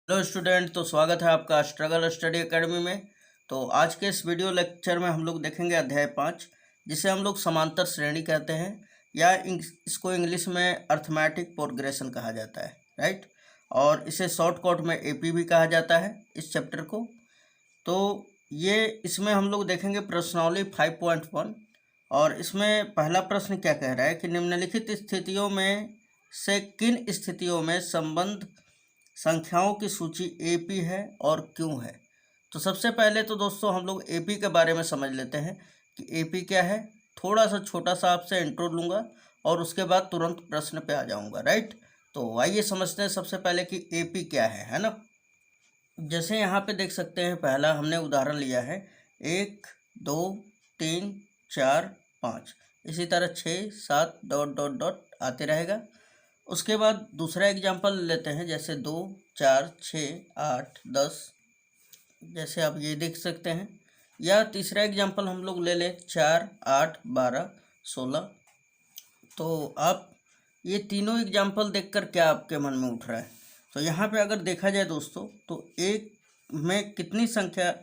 Hello student, तो स्वागत है आपका स्ट्रगल स्टडी एकेडमी में। तो आज के इस वीडियो लेक्चर में हम लोग देखेंगे अध्याय 5, जिसे हम लोग समांतर श्रेणी कहते हैं या इसको इंग्लिश में अर्थमेटिक प्रोग्रेशन कहा जाता है, राइट। और इसे शॉर्टकट में एपी भी कहा जाता है इस चैप्टर को। तो ये इसमें हम लोग देखेंगे प्रश्नावली 5.1 और इसमें पहला प्रश्न क्या कह रहा है कि निम्नलिखित स्थितियों में से किन स्थितियों में संबंध संख्याओं की सूची एपी है और क्यों है। तो सबसे पहले तो दोस्तों हम लोग एपी के बारे में समझ लेते हैं कि एपी क्या है। थोड़ा सा छोटा सा आपसे इंट्रो लूँगा और उसके बाद तुरंत प्रश्न पे आ जाऊँगा, राइट। तो आइए समझते हैं सबसे पहले कि एपी क्या है ना। जैसे यहाँ पे देख सकते हैं, पहला हमने उदाहरण लिया है 1 2 3 4 5, इसी तरह 6 7 डॉट डॉट डॉट आते रहेगा। उसके बाद दूसरा एग्जांपल लेते हैं, जैसे 2 4 6 8 10, जैसे आप ये देख सकते हैं। या तीसरा एग्जांपल हम लोग ले लें 4 8 12 16। तो आप ये तीनों एग्जांपल देखकर क्या आपके मन में उठ रहा है? तो यहाँ पे अगर देखा जाए दोस्तों, तो एक में कितनी संख्या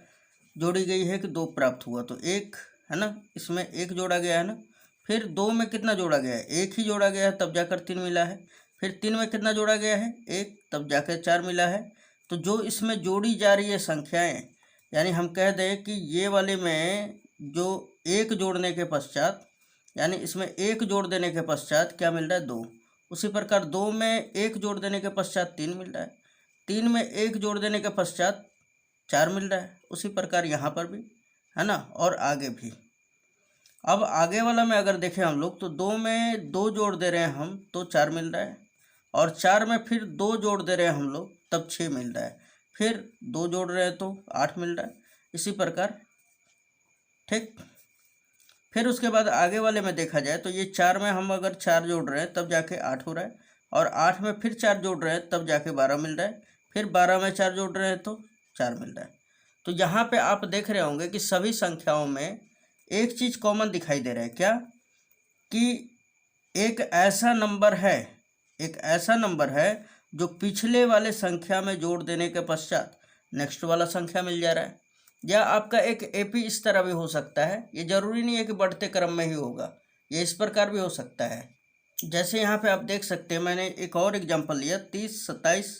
जोड़ी गई है कि 2 प्राप्त हुआ, तो 1 है ना, इसमें 1 जोड़ा गया है ना। फिर 2 में कितना जोड़ा गया है? 1 ही जोड़ा गया है, तब जाकर 3 मिला है। फिर 3 में कितना जोड़ा गया है? 1, तब जाकर 4 मिला है। तो जो इसमें जोड़ी जा रही है संख्याएं, यानी हम कह दें कि ये वाले में जो 1 जोड़ने के पश्चात, यानी इसमें 1 जोड़ देने के पश्चात क्या मिल रहा है? 2। उसी प्रकार 2 में 1 जोड़ देने के पश्चात 3 मिल रहा है। 3 में 1 जोड़ देने के पश्चात 4 मिल रहा है। उसी प्रकार यहाँ पर भी है ना, और आगे भी। अब आगे वाला में अगर देखें हम लोग, तो 2 में 2 जोड़ दे रहे हैं हम, तो 4 मिल रहा है। और 4 में फिर 2 जोड़ दे रहे हैं हम लोग, तब 6 मिल रहा है। फिर 2 जोड़ रहे हैं तो 8 मिल रहा है। इसी प्रकार, ठीक। फिर उसके बाद आगे वाले में देखा जाए तो ये 4 में हम अगर 4 जोड़ रहे हैं तब जाके 8 हो रहा है। और 8 में फिर 4 जोड़ रहे हैं तब जाके 12 मिल रहा है। फिर 12 में 4 जोड़ रहे हैं तो 4 मिल रहा है। तो यहाँ पे आप देख रहे होंगे कि सभी संख्याओं में एक चीज़ कॉमन दिखाई दे रहा है, क्या? कि एक ऐसा नंबर है जो पिछले वाले संख्या में जोड़ देने के पश्चात नेक्स्ट वाला संख्या मिल जा रहा है। या आपका एक एपी इस तरह भी हो सकता है, ये जरूरी नहीं है कि बढ़ते क्रम में ही होगा, ये इस प्रकार भी हो सकता है। जैसे यहाँ पे आप देख सकते हैं, मैंने एक और एग्जांपल लिया 30 27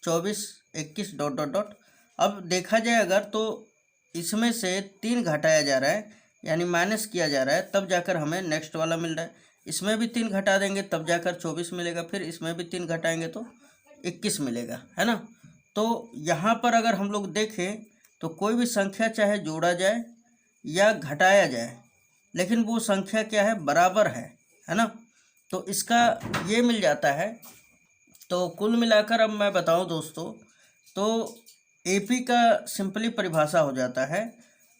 24 21 डॉट डॉट डॉट। अब देखा जाए अगर, तो इसमें से 3 घटाया जा रहा है, यानी माइनस किया जा रहा है, तब जाकर हमें नेक्स्ट वाला मिल रहा है। इसमें भी 3 घटा देंगे तब जाकर 24 मिलेगा। फिर इसमें भी 3 घटाएंगे तो 21 मिलेगा, है ना। तो यहाँ पर अगर हम लोग देखें तो कोई भी संख्या चाहे जोड़ा जाए या घटाया जाए, लेकिन वो संख्या क्या है? बराबर है ना। तो इसका ये मिल जाता है। तो कुल मिलाकर अब मैं बताऊं दोस्तों, तो एपी का सिंपली परिभाषा हो जाता है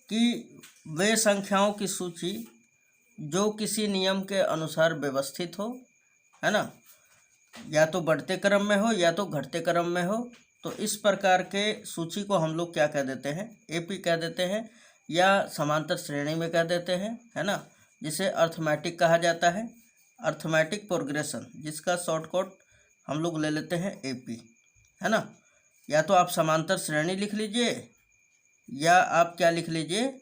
कि वे संख्याओं की सूची जो किसी नियम के अनुसार व्यवस्थित हो, है ना, या तो बढ़ते क्रम में हो या तो घटते क्रम में हो। तो इस प्रकार के सूची को हम लोग क्या कह देते हैं? एपी कह देते हैं, या समांतर श्रेणी में कह देते हैं, है ना, जिसे अर्थमेटिक कहा जाता है, अर्थमेटिक प्रोग्रेशन, जिसका शॉर्टकट हम लोग ले लेते हैं एपी, है ना। या तो आप समांतर श्रेणी लिख लीजिए, या आप क्या लिख लीजिए,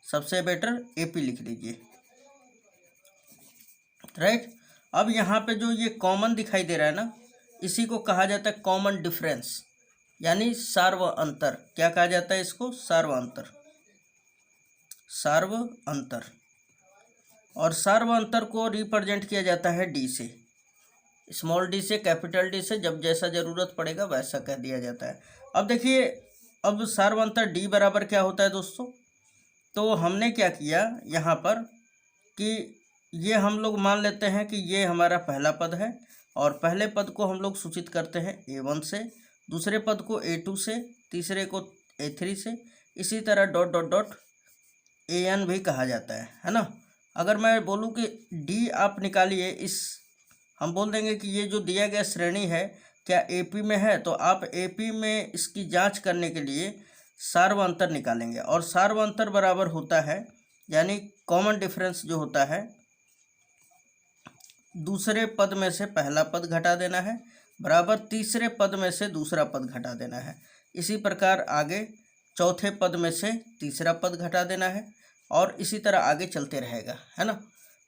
सबसे बेटर एपी लिख लीजिए, राइट। अब यहाँ पे जो ये कॉमन दिखाई दे रहा है ना, इसी को कहा जाता है कॉमन डिफरेंस, यानी सार्व अंतर। क्या कहा जाता है इसको? सार्व अंतर, सार्व अंतर। और सार्व अंतर को रिप्रेजेंट किया जाता है डी से, स्मॉल डी से, कैपिटल डी से, जब जैसा ज़रूरत पड़ेगा वैसा कह दिया जाता है। अब देखिए, अब सार्व अंतर डी बराबर क्या होता है दोस्तों? तो हमने क्या किया यहाँ पर कि ये हम लोग मान लेते हैं कि ये हमारा पहला पद है, और पहले पद को हम लोग सूचित करते हैं A1 से, दूसरे पद को A2 से, तीसरे को A3 से, इसी तरह डॉट डॉट डॉट AN भी कहा जाता है ना। अगर मैं बोलूँ कि D आप निकालिए, इस हम बोल देंगे कि ये जो दिया गया श्रेणी है क्या AP में है, तो आप AP में इसकी जांच करने के लिए सार्व अंतर निकालेंगे। और सार्व अंतर बराबर होता है, यानी कॉमन डिफरेंस जो होता है, दूसरे पद में से पहला पद घटा देना है, बराबर तीसरे पद में से दूसरा पद घटा देना है। इसी प्रकार आगे चौथे पद में से तीसरा पद घटा देना है और इसी तरह आगे चलते रहेगा, है ना।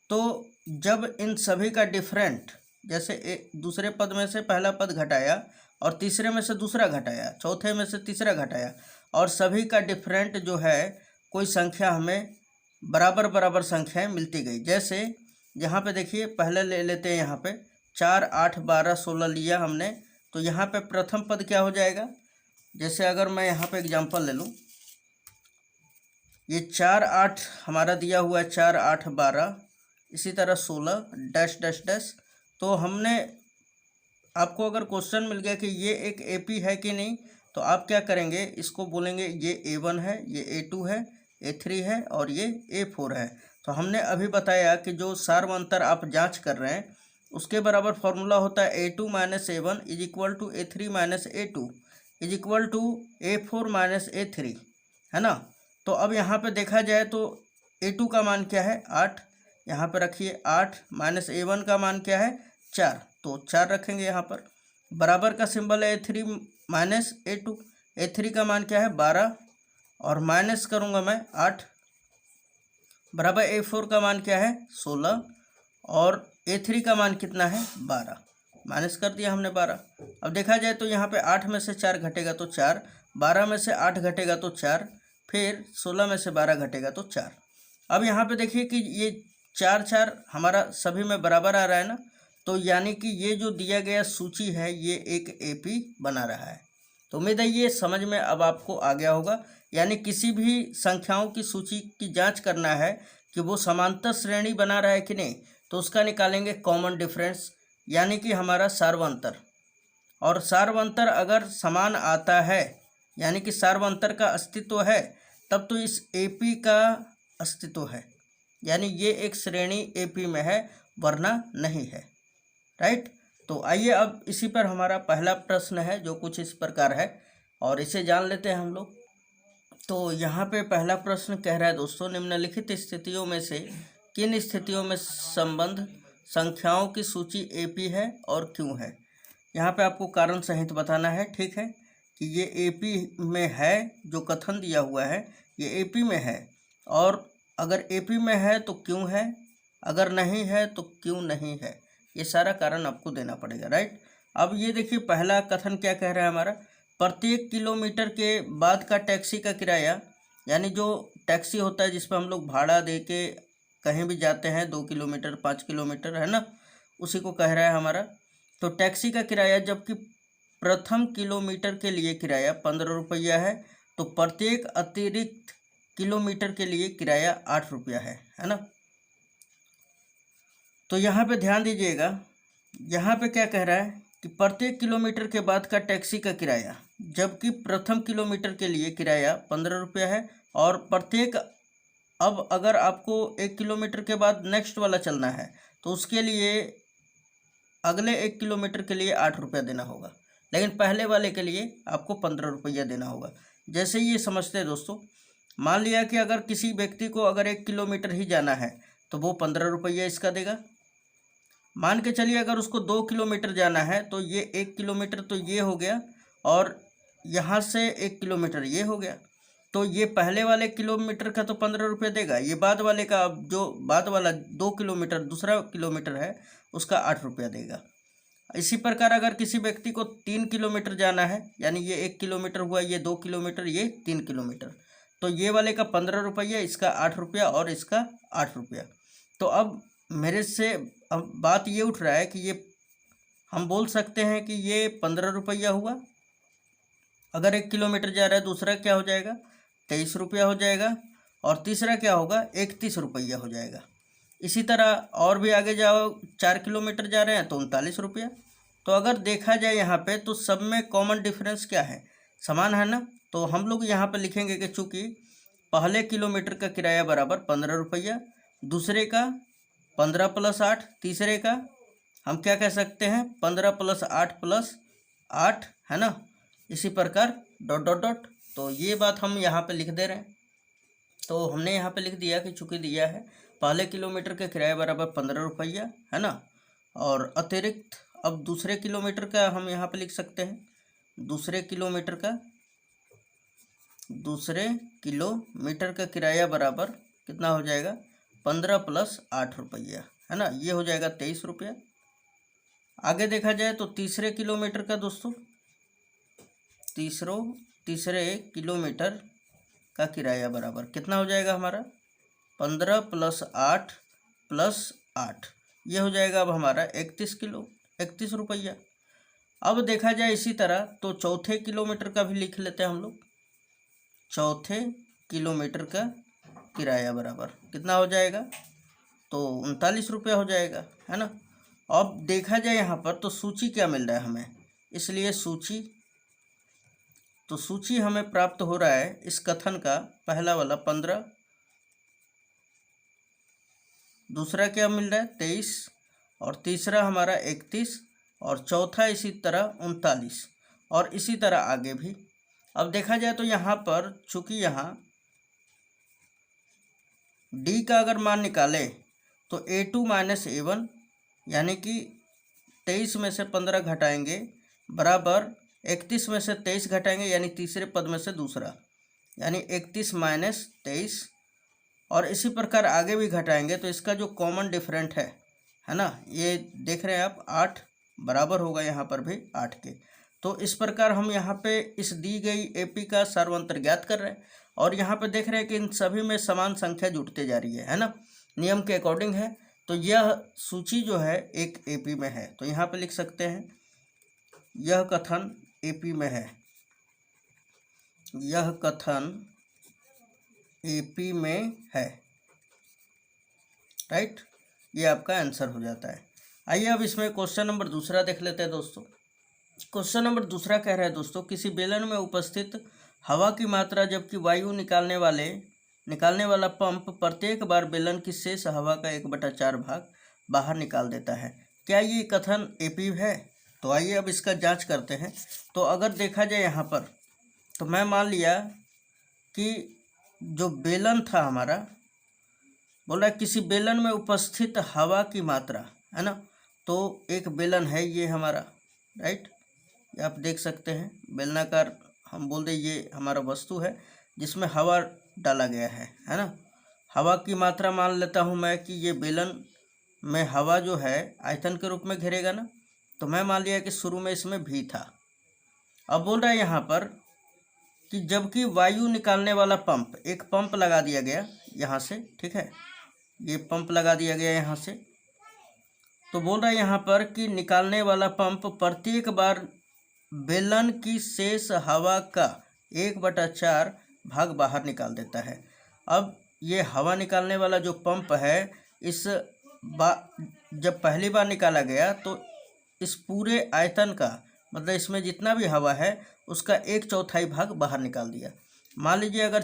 तो जब इन सभी का डिफरेंट, जैसे दूसरे पद में से पहला पद घटाया और तीसरे में से दूसरा घटाया, चौथे में से तीसरा घटाया और सभी का डिफरेंट जो है कोई संख्या हमें बराबर बराबर संख्याएं मिलती गई। जैसे यहाँ पे देखिए, पहले ले लेते हैं यहाँ पे 4, 8, 12, 16 लिया हमने, तो यहाँ पे प्रथम पद क्या हो जाएगा। जैसे अगर मैं यहाँ पे एग्जांपल ले लूँ, ये 4, 8 हमारा दिया हुआ है, 4, 8, 12, इसी तरह 16 डैश डैश डैश। तो हमने आपको अगर क्वेश्चन मिल गया कि ये एक एपी है कि नहीं, तो आप क्या करेंगे, इसको बोलेंगे ये A1 है, ये A2 है, A3 है और ये A4 है। तो हमने अभी बताया कि जो सार्वंतर आप जांच कर रहे हैं उसके बराबर फॉर्मूला होता है A2 - A1 is equal to A3 - A2 is equal to A4 - A3, है ना। तो अब यहाँ पे देखा जाए तो A2 का मान क्या है, 8, यहाँ पे रखिए 8 माइनस A1 का मान क्या है, 4, तो 4 रखेंगे यहाँ पर। बराबर का सिंबल है A3 - A2, A3 का मान क्या है 12 और माइनस करूँगा मैं 8, बराबर A4 का मान क्या है 16 और A3 का मान कितना है 12, माइनस कर दिया हमने 12। अब देखा जाए तो यहाँ पे 8 में से 4 घटेगा तो 4, 12 में से 8 घटेगा तो 4, फिर 16 में से 12 घटेगा तो 4। अब यहाँ पे देखिए कि ये 4 4 हमारा सभी में बराबर आ रहा है ना, तो यानी कि ये जो दिया गया सूची है ये एक एपी बना रहा है। तो उम्मीद है ये समझ में अब आपको आ गया होगा। यानी किसी भी संख्याओं की सूची की जांच करना है कि वो समांतर श्रेणी बना रहा है कि नहीं, तो उसका निकालेंगे कॉमन डिफरेंस, यानी कि हमारा सार्वंतर। और सार्वंतर अगर समान आता है, यानी कि सार्वंतर का अस्तित्व है, तब तो इस एपी का अस्तित्व है, यानी ये एक श्रेणी एपी में है, वरना नहीं है, राइट। तो आइए अब इसी पर हमारा पहला प्रश्न है जो कुछ इस प्रकार है और इसे जान लेते हैं हम लोग। तो यहाँ पे पहला प्रश्न कह रहा है दोस्तों, निम्नलिखित स्थितियों में से किन स्थितियों में संबंध संख्याओं की सूची एपी है और क्यों है। यहाँ पे आपको कारण सहित बताना है, ठीक है, कि ये एपी में है, जो कथन दिया हुआ है ये एपी में है, और अगर एपी में है तो क्यों है, अगर नहीं है तो क्यों नहीं है, ये सारा कारण आपको देना पड़ेगा, राइट। अब ये देखिए पहला कथन क्या कह रहा है हमारा, प्रत्येक किलोमीटर के बाद का टैक्सी का किराया, यानी जो टैक्सी होता है जिस पर हम लोग भाड़ा दे के कहीं भी जाते हैं, 2 किलोमीटर 5 किलोमीटर, है ना, उसी को कह रहा है हमारा। तो टैक्सी का किराया, जबकि प्रथम किलोमीटर के लिए किराया 15 रुपया है, तो प्रत्येक अतिरिक्त किलोमीटर के लिए किराया 8 रुपया है ना। तो यहाँ पे ध्यान दीजिएगा, यहाँ पे क्या कह रहा है कि प्रत्येक किलोमीटर के बाद का टैक्सी का किराया, जबकि प्रथम किलोमीटर के लिए किराया 15 रुपया है, और प्रत्येक, अब अगर आपको 1 किलोमीटर के बाद नेक्स्ट वाला चलना है तो उसके लिए अगले 1 किलोमीटर के लिए 8 रुपया देना होगा, लेकिन पहले वाले के लिए आपको 15 रुपया देना होगा। जैसे ये समझते हैं दोस्तों, मान लिया कि अगर किसी व्यक्ति को अगर 1 किलोमीटर ही जाना है तो वो 15 रुपया इसका देगा। मान के चलिए अगर उसको 2 किलोमीटर जाना है तो ये 1 किलोमीटर तो ये हो गया, और यहाँ से 1 किलोमीटर ये हो गया, तो ये पहले वाले किलोमीटर का तो 15 रुपये देगा, ये बाद वाले का, अब जो बाद वाला 2 किलोमीटर दूसरा किलोमीटर है उसका 8 रुपया देगा। इसी प्रकार अगर किसी व्यक्ति को 3 किलोमीटर जाना है, यानी ये 1 किलोमीटर हुआ, ये 2 किलोमीटर, ये 3 किलोमीटर, तो ये वाले का 15 रुपया, इसका 8 रुपया और इसका 8 रुपया। तो अब मेरे से अब बात ये उठ रहा है कि ये हम बोल सकते हैं कि ये 15 रुपया हुआ अगर 1 किलोमीटर जा रहा है, दूसरा क्या हो जाएगा 23 रुपया हो जाएगा, और तीसरा क्या होगा 31 रुपया हो जाएगा। इसी तरह और भी आगे जाओ, 4 किलोमीटर जा रहे हैं तो 39 रुपया। तो अगर देखा जाए यहाँ पे तो सब में कॉमन डिफरेंस क्या है, समान है ना। तो हम लोग यहाँ पे लिखेंगे कि चूँकि पहले किलोमीटर का किराया बराबर 15 रुपया, दूसरे का 15 + 8, तीसरे का हम क्या कह सकते हैं 15 + 8 + 8, है ना। इसी प्रकार डॉट डॉट डॉट। तो ये बात हम यहाँ पे लिख दे रहे हैं। तो हमने यहाँ पे लिख दिया कि चूँकि दिया है पहले किलोमीटर के किराया बराबर 15 रुपया, है ना, और अतिरिक्त अब दूसरे किलोमीटर का हम यहाँ पे लिख सकते हैं, दूसरे किलोमीटर का किराया बराबर कितना हो जाएगा, 15 + 8 रुपया, है ना, ये हो जाएगा 23 रुपया। आगे देखा जाए तो तीसरे किलोमीटर का दोस्तों, तीसरे किलोमीटर का किराया बराबर कितना हो जाएगा हमारा, 15 + 8 + 8, ये हो जाएगा अब हमारा 31 रुपया। अब देखा जाए इसी तरह तो चौथे किलोमीटर का भी लिख लेते हैं हम लोग। चौथे किलोमीटर का किराया बराबर कितना हो जाएगा, तो 39 रुपया हो जाएगा, है ना। अब देखा जाए यहाँ पर तो सूची क्या मिल रहा है हमें, इसलिए सूची हमें प्राप्त हो रहा है इस कथन का, पहला वाला 15, दूसरा क्या मिल रहा है 23, और तीसरा हमारा 31, और चौथा इसी तरह 39, और इसी तरह आगे भी। अब देखा जाए तो यहाँ पर चूंकि यहाँ डी का अगर मान निकाले तो A2 - A1 यानी कि 23 में से 15 घटाएंगे बराबर 31 में से 23 घटाएंगे यानी तीसरे पद में से दूसरा, यानी 31 - 23, और इसी प्रकार आगे भी घटाएंगे तो इसका जो कॉमन डिफरेंट है ना, ये देख रहे हैं आप 8 बराबर होगा यहाँ पर भी 8 के। तो इस प्रकार हम यहाँ पे इस दी गई AP का सर्वांतर ज्ञात कर रहे हैं, और यहाँ पे देख रहे हैं कि इन सभी में समान संख्या जुड़ते जा रही है ना, नियम के अकॉर्डिंग है। तो यह सूची जो है एक AP में है, तो यहाँ पे लिख सकते हैं यह कथन AP में है, यह कथन AP में है, राइट, ये आपका आंसर हो जाता है। आइए अब इसमें क्वेश्चन नंबर दूसरा देख लेते हैं दोस्तों। क्वेश्चन नंबर दूसरा कह रहा है दोस्तों, किसी बेलन में उपस्थित हवा की मात्रा जबकि वायु निकालने वाला पंप प्रत्येक बार बेलन की शेष हवा का 1/4 भाग बाहर निकाल देता है, क्या ये कथन AP है? तो आइए अब इसका जांच करते हैं। तो अगर देखा जाए यहाँ पर, तो मैं मान लिया कि जो बेलन था हमारा, बोल रहा है किसी बेलन में उपस्थित हवा की मात्रा, है ना, तो एक बेलन है ये हमारा, राइट, ये आप देख सकते हैं बेलनाकार, हम बोल दें ये हमारा वस्तु है जिसमें हवा डाला गया है ना। हवा की मात्रा मान लेता हूँ मैं कि ये बेलन में हवा जो है आयतन के रूप में घेरेगा ना, तो मैं मान लिया कि शुरू में इसमें V था। अब बोल रहा है यहाँ पर कि जबकि वायु निकालने वाला पंप, एक पंप लगा दिया गया यहाँ से, ठीक है, ये पंप लगा दिया गया यहाँ से, तो बोल रहा है यहाँ पर कि निकालने वाला पंप प्रत्येक बार बेलन की शेष हवा का 1/4 भाग बाहर निकाल देता है। अब ये हवा निकालने वाला जो पंप है, जब पहली बार निकाला गया तो इस पूरे आयतन का, मतलब इसमें जितना भी हवा है उसका 1/4 भाग बाहर निकाल दिया। मान लीजिए अगर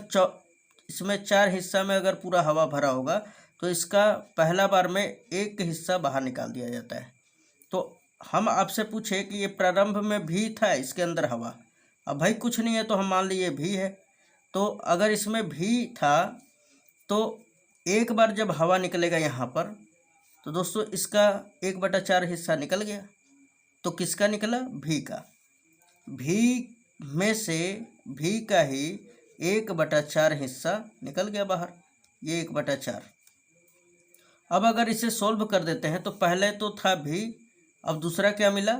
इसमें 4 हिस्सा में अगर पूरा हवा भरा होगा तो इसका पहला बार में 1 हिस्सा बाहर निकाल दिया जाता है। तो हम आपसे पूछे कि ये प्रारंभ में V था, इसके अंदर हवा, अब भाई कुछ नहीं है तो हम मान लिए V है। तो अगर इसमें V था तो एक बार जब हवा निकलेगा यहाँ पर, तो दोस्तों इसका 1/4 हिस्सा निकल गया। तो किसका निकला? V का। V में से V का ही 1/4 हिस्सा निकल गया बाहर, ये 1/4। अब अगर इसे सोल्व कर देते हैं तो पहले तो था V, अब दूसरा क्या मिला,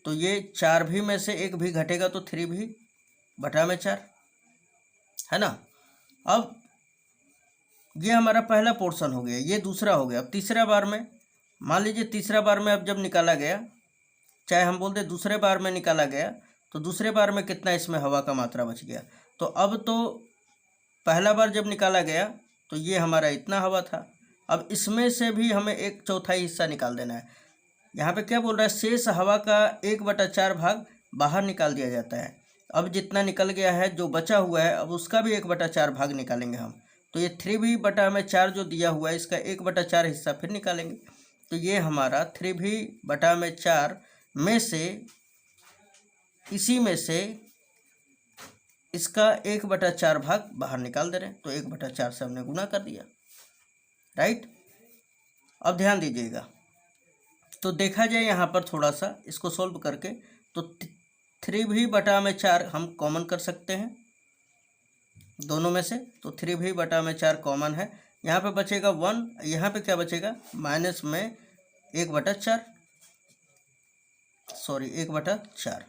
तो ये 4V में से 1V घटेगा तो 3V/4, है ना। अब ये हमारा पहला पोर्शन हो गया, ये दूसरा हो गया। अब तीसरा बार में, मान लीजिए तीसरा बार में अब जब निकाला गया, चाहे हम बोल दें दूसरे बार में निकाला गया, तो दूसरे बार में कितना इसमें हवा का मात्रा बच गया। तो अब तो पहला बार जब निकाला गया तो ये हमारा इतना हवा था, अब इसमें से भी हमें 1/4 हिस्सा निकाल देना है। यहाँ पे क्या बोल रहा है, शेष हवा का 1/4 भाग बाहर निकाल दिया जाता है। अब जितना निकल गया है, जो बचा हुआ है, अब उसका भी 1/4 भाग निकालेंगे हम। तो ये 3V/4 जो दिया हुआ है, इसका 1/4 हिस्सा फिर निकालेंगे। तो ये हमारा 3V/4 में से, इसी में से इसका 1/4 भाग बाहर निकाल दे रहे हैं, तो 1/4 से हमने गुना कर दिया, राइट। अब ध्यान दीजिएगा, तो देखा जाए यहाँ पर थोड़ा सा इसको सोल्व करके, तो 3v/4 हम कॉमन कर सकते हैं दोनों में से। तो 3v/4 कॉमन है, यहाँ पे बचेगा 1, यहाँ पे क्या बचेगा माइनस में 1/4, सॉरी 1/4।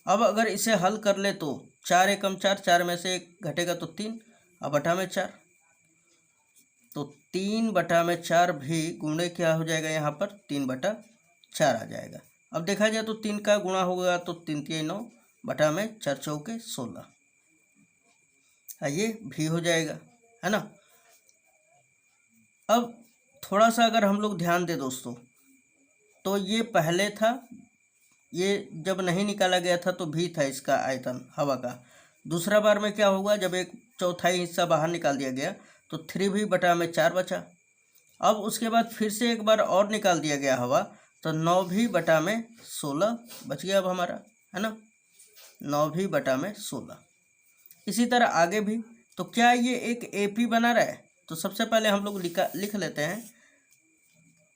अब अगर इसे हल कर ले तो 4 एकम 4, 4 में से 1 घटेगा तो 3, अब बटा में 4, तो 3/4 भी गुणे क्या हो जाएगा यहाँ पर 3/4 आ जाएगा। अब देखा जाए तो 3 का गुणा होगा तो 3 3 9, बटा में 4 चौके 16, ये भी हो जाएगा, है ना। अब थोड़ा सा अगर हम लोग ध्यान दें दोस्तों, तो ये पहले था, ये जब नहीं निकाला गया था तो भी था इसका आयतन हवा का। दूसरा बार में क्या होगा, जब एक चौथाई हिस्सा बाहर निकाल दिया गया तो 3v/4 बचा। अब उसके बाद फिर से एक बार और निकाल दिया गया हवा, तो 9v/16 बच गया अब हमारा, है ना, 9v/16। इसी तरह आगे भी। तो क्या ये एक AP बना रहा है, तो सबसे पहले हम लोग लिख लेते हैं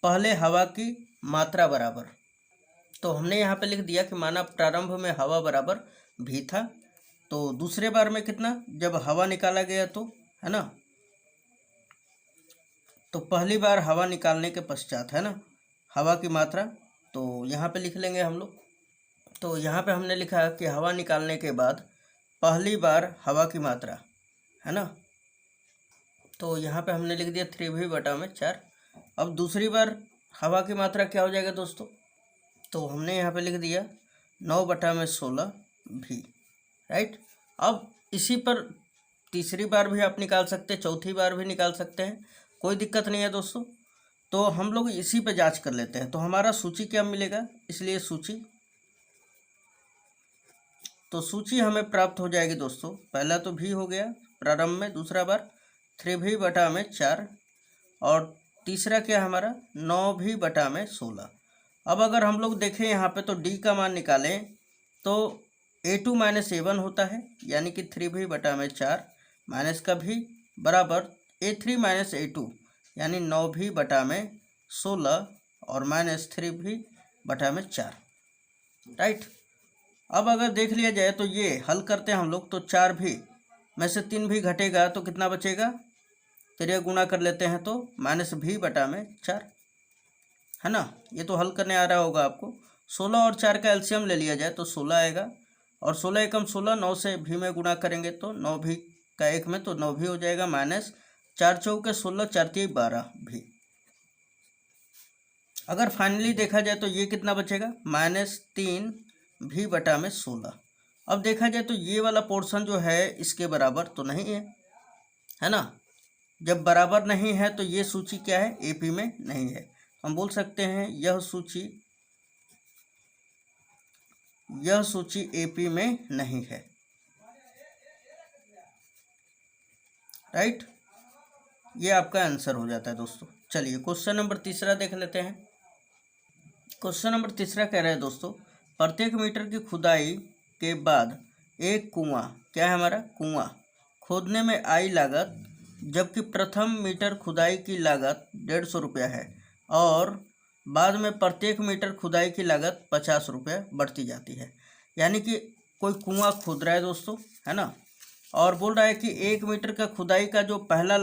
पहले हवा की मात्रा बराबर। तो हमने यहाँ पे लिख दिया कि माना प्रारंभ में हवा बराबर भी था, तो दूसरे बार में कितना, जब हवा निकाला गया तो, है ना, तो पहली बार हवा निकालने के पश्चात, है ना, हवा की मात्रा, तो यहाँ पे लिख लेंगे हम लोग। तो यहाँ पे हमने लिखा कि हवा निकालने के बाद पहली बार हवा की मात्रा, है ना, तो यहाँ पे हमने लिख दिया 3v/4। अब दूसरी बार हवा की मात्रा क्या हो जाएगा दोस्तों, तो हमने यहाँ पे लिख दिया 9/16 भी, राइट। अब इसी पर तीसरी बार भी आप निकाल सकते हैं, चौथी बार भी निकाल सकते हैं, कोई दिक्कत नहीं है दोस्तों। तो हम लोग इसी पे जांच कर लेते हैं। तो हमारा सूची क्या मिलेगा, इसलिए सूची, तो सूची हमें प्राप्त हो जाएगी दोस्तों। पहला तो भी हो गया प्रारंभ में, दूसरा बार 3v/4, और तीसरा क्या है हमारा 9v/16। अब अगर हम लोग देखें यहाँ पे तो d का मान निकालें तो A2 - A1 होता है, यानी कि 3v/4 माइनस का भी बराबर A3 - A2 यानी 9v/16 और माइनस 3v/4, राइट। अब अगर देख लिया जाए तो ये हल करते हैं हम लोग, तो 4 भी में से 3 भी घटेगा तो कितना बचेगा, तेरे गुणा कर लेते हैं तो -v/4, है ना। ये तो हल करने आ रहा होगा आपको। 16 और 4 का एलसीएम ले लिया जाए तो 16 आएगा, और 16 एकम 16, 9 से भी में गुणा करेंगे तो 9 भी का 1 में, तो 9 भी हो जाएगा, माइनस 4 चौके 16, 4 3 12 भी। अगर फाइनली देखा जाए तो ये कितना बचेगा, -3v/16। अब देखा जाए तो ये वाला पोर्शन जो है इसके बराबर तो नहीं है ना। जब बराबर नहीं है तो ये सूची क्या है, AP में नहीं है। हम बोल सकते हैं यह सूची AP में नहीं है, राइट। ये आपका आंसर हो जाता है दोस्तों। चलिए क्वेश्चन नंबर तीसरा देख लेते हैं। क्वेश्चन नंबर तीसरा कह रहे हैं दोस्तों, प्रत्येक मीटर की खुदाई के बाद एक कुआं, क्या है हमारा कुआं, खोदने में आई लागत, जबकि प्रथम मीटर खुदाई की लागत 150 रुपया है, और बाद में प्रत्येक मीटर खुदाई की लागत 50 रुपया बढ़ती जाती है। यानी कि कोई कुआं खोद रहा है दोस्तों, है ना, और बोल रहा है कि 1 मीटर का खुदाई का जो पहला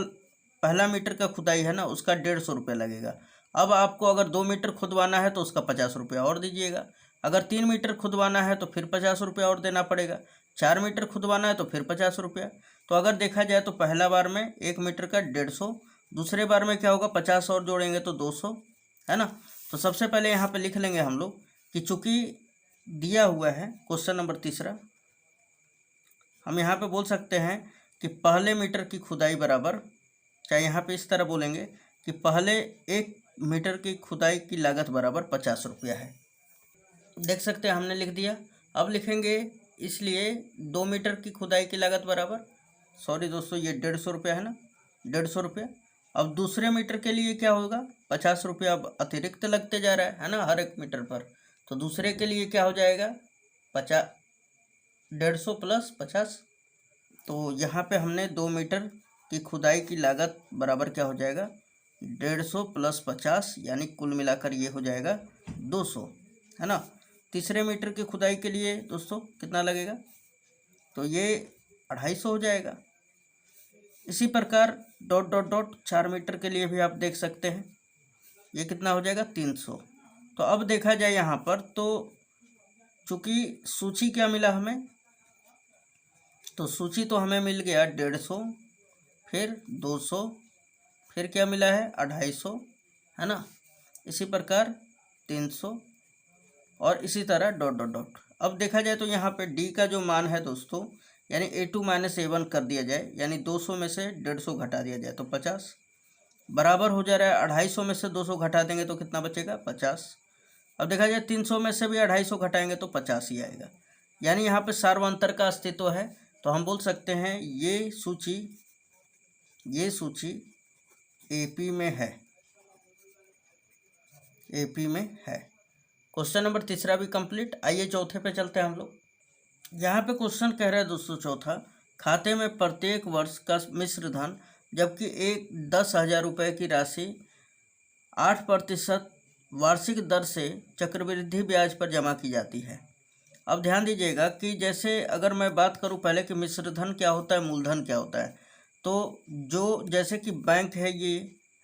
मीटर का खुदाई है ना, उसका 150 रुपया लगेगा। अब आपको अगर 2 मीटर खुदवाना है तो उसका 50 रुपया और दीजिएगा, अगर 3 मीटर खुदवाना है तो फिर 50 रुपया और देना पड़ेगा, 4 मीटर खुदवाना है तो फिर 50 रुपया। तो अगर देखा जाए तो पहला बार में 1 मीटर का 150, दूसरे बार में क्या होगा 50 और जोड़ेंगे तो 200, है ना। तो सबसे पहले यहाँ पे लिख लेंगे हम लोग कि चूँकि दिया हुआ है क्वेश्चन नंबर तीसरा, हम यहाँ पे बोल सकते हैं कि पहले मीटर की खुदाई बराबर, चाहे यहाँ पे इस तरह बोलेंगे कि पहले 1 मीटर की खुदाई की लागत बराबर 50 रुपया है। देख सकते हैं हमने लिख दिया। अब लिखेंगे इसलिए 2 मीटर की खुदाई की लागत बराबर, सॉरी दोस्तों ये 150 रुपया है ना, 150 रुपया। अब दूसरे मीटर के लिए क्या होगा, 50 रुपया अब अतिरिक्त लगते जा रहा है ना हर एक मीटर पर। तो दूसरे के लिए क्या हो जाएगा 150 प्लस 50। तो यहाँ पे हमने 2 मीटर की खुदाई की लागत बराबर क्या हो जाएगा 150 प्लस 50, यानी कुल मिलाकर ये हो जाएगा 200, है ना। तीसरे मीटर की खुदाई के लिए दोस्तों कितना लगेगा, तो ये 250 हो जाएगा। इसी प्रकार डॉट डॉट डॉट 4 मीटर के लिए भी आप देख सकते हैं, ये कितना हो जाएगा 300। तो अब देखा जाए यहाँ पर, तो चूँकि सूची क्या मिला हमें, तो सूची तो हमें मिल गया 150, फिर 200, फिर क्या मिला है 250, है ना। इसी प्रकार 300 और इसी तरह डॉट डॉट डॉट। अब देखा जाए तो यहाँ पे डी का जो मान है दोस्तों, यानी A2 माइनस A1 कर दिया जाए, यानी 200 में से 150 घटा दिया जाए तो 50, बराबर हो जा रहा है 250 में से 200 घटा देंगे तो कितना बचेगा 50। अब देखा जाए 300 में से भी 250 घटाएंगे तो 50 ही आएगा, यानी यहाँ पे सार्वंतर का अस्तित्व है। तो हम बोल सकते हैं ये सूची AP में है, AP में है। क्वेश्चन नंबर तीसरा भी कंप्लीट। आइए चौथे पे चलते हैं हम लोग। यहाँ पे क्वेश्चन कह रहा है दोस्तों चौथा, खाते में प्रत्येक वर्ष का मिश्र धन, जबकि एक 10,000 रुपये की राशि 8% वार्षिक दर से चक्रवृद्धि ब्याज पर जमा की जाती है। अब ध्यान दीजिएगा कि जैसे अगर मैं बात करूं पहले कि मिश्र धन क्या होता है, मूलधन क्या होता है, तो जो जैसे कि बैंक है ये,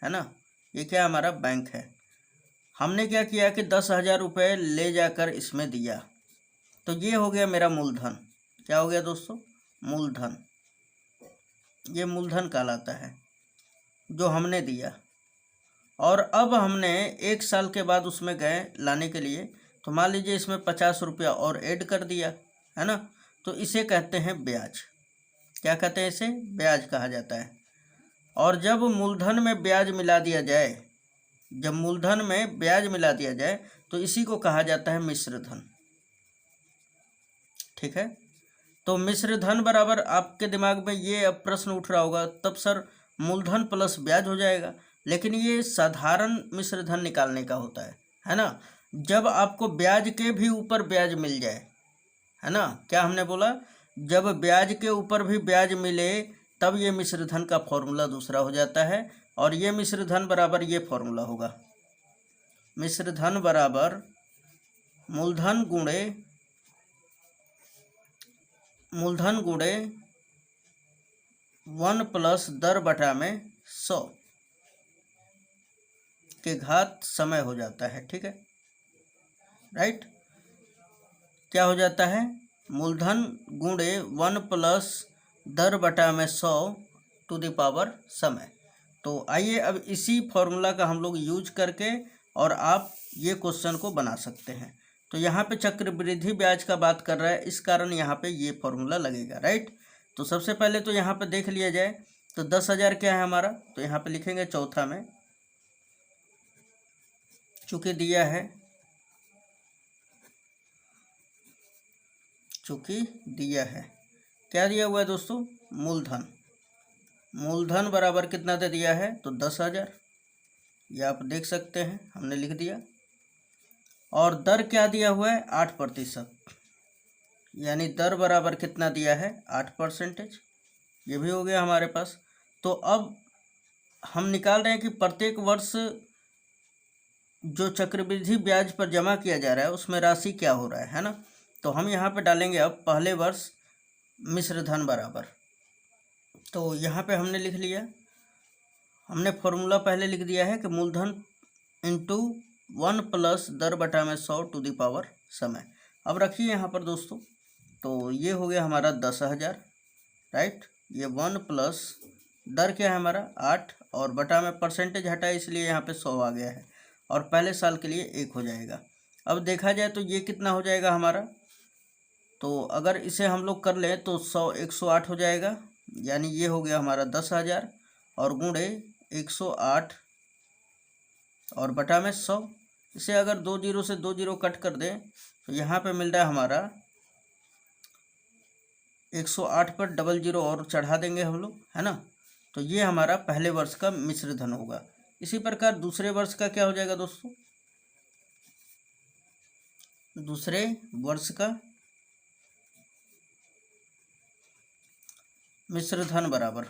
है ना, ये क्या हमारा बैंक है। हमने क्या किया कि 10,000 रुपये ले जाकर इसमें दिया, तो ये हो गया मेरा मूलधन। क्या हो गया दोस्तों, मूलधन। ये मूलधन कहलाता है जो हमने दिया। और अब हमने 1 साल के बाद उसमें गए लाने के लिए, तो मान लीजिए इसमें 50 रुपया और ऐड कर दिया, है ना, तो इसे कहते हैं ब्याज। क्या कहते हैं, इसे ब्याज कहा जाता है। और जब मूलधन में ब्याज मिला दिया जाए, जब मूलधन में ब्याज मिला दिया जाए तो इसी को कहा जाता है मिश्र धन। ठीक है, तो मिश्र धन बराबर आपके दिमाग में ये अब प्रश्न उठ रहा होगा, तब सर मूलधन प्लस ब्याज हो जाएगा, लेकिन ये साधारण मिश्र धन निकालने का होता है ना। जब आपको ब्याज के भी ऊपर ब्याज मिल जाए, है ना, क्या हमने बोला, जब ब्याज के ऊपर भी ब्याज मिले तब ये मिश्र धन का फॉर्मूला दूसरा हो जाता है। और ये मिश्र धन बराबर ये फॉर्मूला होगा, मिश्र धन बराबर मूलधन गुणे 1 प्लस दर बटा में 100 के घात समय हो जाता है। ठीक है, राइट, क्या हो जाता है, मूलधन गुणे 1 प्लस दर बटा में 100 टू द पावर समय। तो आइए अब इसी फॉर्मूला का हम लोग यूज करके और आप ये क्वेश्चन को बना सकते हैं। तो यहाँ पे चक्रवृद्धि ब्याज का बात कर रहा है, इस कारण यहाँ पे ये फॉर्मूला लगेगा, राइट। तो सबसे पहले तो यहाँ पे देख लिया जाए, तो 10,000 क्या है हमारा, तो यहाँ पे लिखेंगे चौथा में, चूँकि दिया है, क्या दिया हुआ है दोस्तों, मूलधन बराबर कितना दे दिया है, तो 10,000, ये आप देख सकते हैं, हमने लिख दिया। और दर क्या दिया हुआ है, 8%, यानी दर बराबर कितना दिया है, 8%, ये भी हो गया हमारे पास। तो अब हम निकाल रहे हैं कि प्रत्येक वर्ष जो चक्रवृद्धि ब्याज पर जमा किया जा रहा है उसमें राशि क्या हो रहा है ना। तो हम यहाँ पे डालेंगे अब पहले वर्ष मिश्र धन बराबर, तो यहाँ पे हमने लिख लिया, हमने फॉर्मूला पहले लिख दिया है कि मूलधन इंटू 1 प्लस दर बटा में 100 टू दी पावर समय। अब रखिए यहाँ पर दोस्तों, तो ये हो गया हमारा 10,000, राइट, ये 1 प्लस दर क्या है हमारा 8 और बटा में परसेंटेज हटा इसलिए यहाँ पे 100 आ गया है, और पहले साल के लिए 1 हो जाएगा। अब देखा जाए तो ये कितना हो जाएगा हमारा, तो अगर इसे हम लोग कर लें तो 108 हो जाएगा, यानी ये हो गया हमारा 10,000 और गुणे 108 और बटा में 100। इसे अगर 2 जीरो से 2 जीरो कट कर दें तो यहाँ पे मिल रहा है हमारा 108 पर डबल जीरो और चढ़ा देंगे हम लोग, है ना। तो ये हमारा पहले वर्ष का मिश्र धन होगा। इसी प्रकार दूसरे वर्ष का क्या हो जाएगा दोस्तों, दूसरे वर्ष का मिश्र धन बराबर,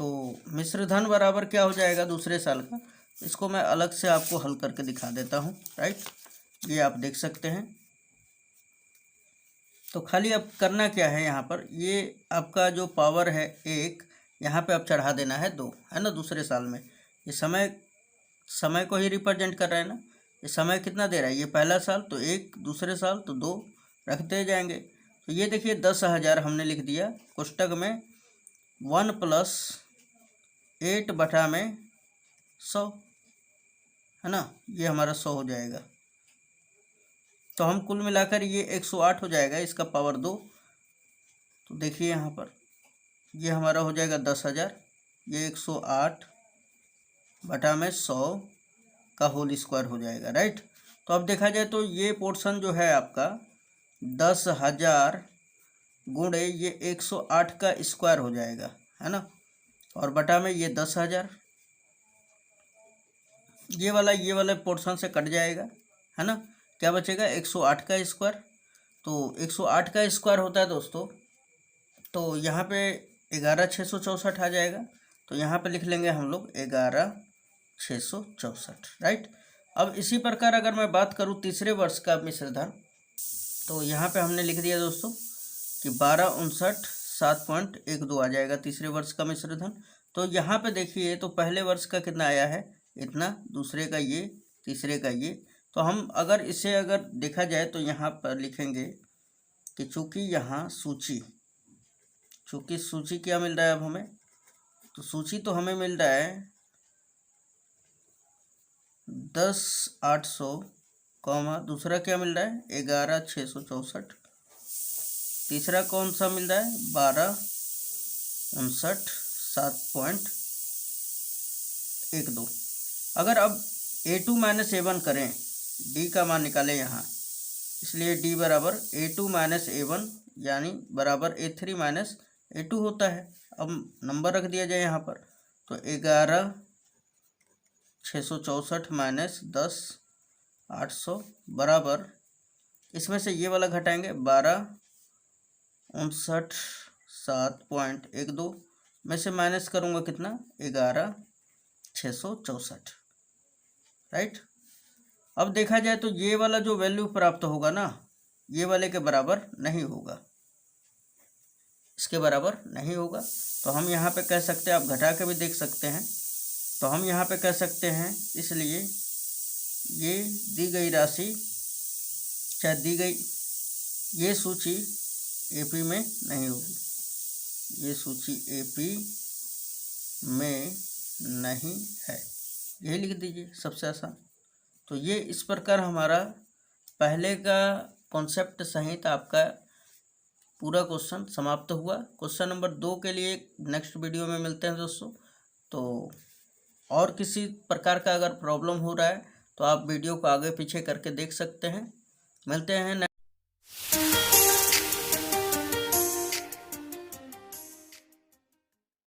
तो मिश्र धन बराबर क्या हो जाएगा दूसरे साल का, इसको मैं अलग से आपको हल करके दिखा देता हूँ। राइट, ये आप देख सकते हैं। तो खाली अब करना क्या है, यहाँ पर ये आपका जो पावर है 1, यहाँ पे अब चढ़ा देना है 2, है ना। दूसरे साल में ये समय को ही रिप्रेजेंट कर रहा है ना। ये समय कितना दे रहा है, ये पहला साल तो 1, दूसरे साल तो 2 रखते जाएंगे। तो ये देखिए 10,000 हमने लिख दिया कोष्टक में 1 + 8 बटा में 100, है ना। ये हमारा 100 हो जाएगा। तो हम कुल मिलाकर ये 108 हो जाएगा, इसका पावर 2। तो देखिए यहाँ पर ये हमारा हो जाएगा 10,000, ये 108 बटा में 100 का होल स्क्वायर हो जाएगा। राइट, तो अब देखा जाए तो ये पोर्शन जो है आपका 10,000 गुणे ये 108 का स्क्वायर हो जाएगा, है ना। और बटा में ये 10,000, ये वाला पोर्शन से कट जाएगा, है ना। क्या बचेगा, 108 का स्क्वायर। तो 108 का स्क्वायर होता है दोस्तों, तो यहाँ पे 11,664 आ जाएगा। तो यहाँ पे लिख लेंगे हम लोग 11,664। राइट, अब इसी प्रकार अगर मैं बात करूँ तीसरे वर्ष का मिश्र धन, तो यहाँ पे हमने लिख दिया दोस्तों कि 12,59,7.12 आ जाएगा तीसरे वर्ष का मिश्र धन। तो यहाँ पे देखिए, तो पहले वर्ष का कितना आया है, इतना, दूसरे का ये, तीसरे का ये। तो हम अगर इसे अगर देखा जाए तो यहाँ पर लिखेंगे कि चूँकि यहाँ सूची क्या मिल रहा है अब हमें, तो सूची तो हमें मिल रहा है 10,800, दूसरा क्या मिल रहा है 11,664, तीसरा कौन सा मिल रहा है 12,59,7.12। अगर अब A2 - A1 करें, D का मान निकालें यहाँ, इसलिए D बराबर A2 - A1 यानी बराबर A3 - A2 होता है। अब नंबर रख दिया जाए यहाँ पर, तो 11,664 - 10,800 बराबर, इसमें से ये वाला घटाएंगे 12,59,7.12 में से माइनस करूँगा कितना 11,664। राइट, अब देखा जाए तो ये वाला जो वैल्यू प्राप्त होगा ना, ये वाले के बराबर नहीं होगा, इसके बराबर नहीं होगा। तो हम यहाँ पे कह सकते हैं, आप घटा के भी देख सकते हैं, तो हम यहाँ पे कह सकते हैं, इसलिए ये दी गई राशि, चाहे दी गई ये सूची AP में नहीं होगी, ये सूची AP में नहीं है, यही लिख दीजिए, सबसे आसान। तो ये इस प्रकार हमारा पहले का कॉन्सेप्ट सहित आपका पूरा क्वेश्चन समाप्त हुआ। क्वेश्चन नंबर 2 के लिए नेक्स्ट वीडियो में मिलते हैं दोस्तों। तो और किसी प्रकार का अगर प्रॉब्लम हो रहा है तो आप वीडियो को आगे पीछे करके देख सकते हैं। मिलते हैं।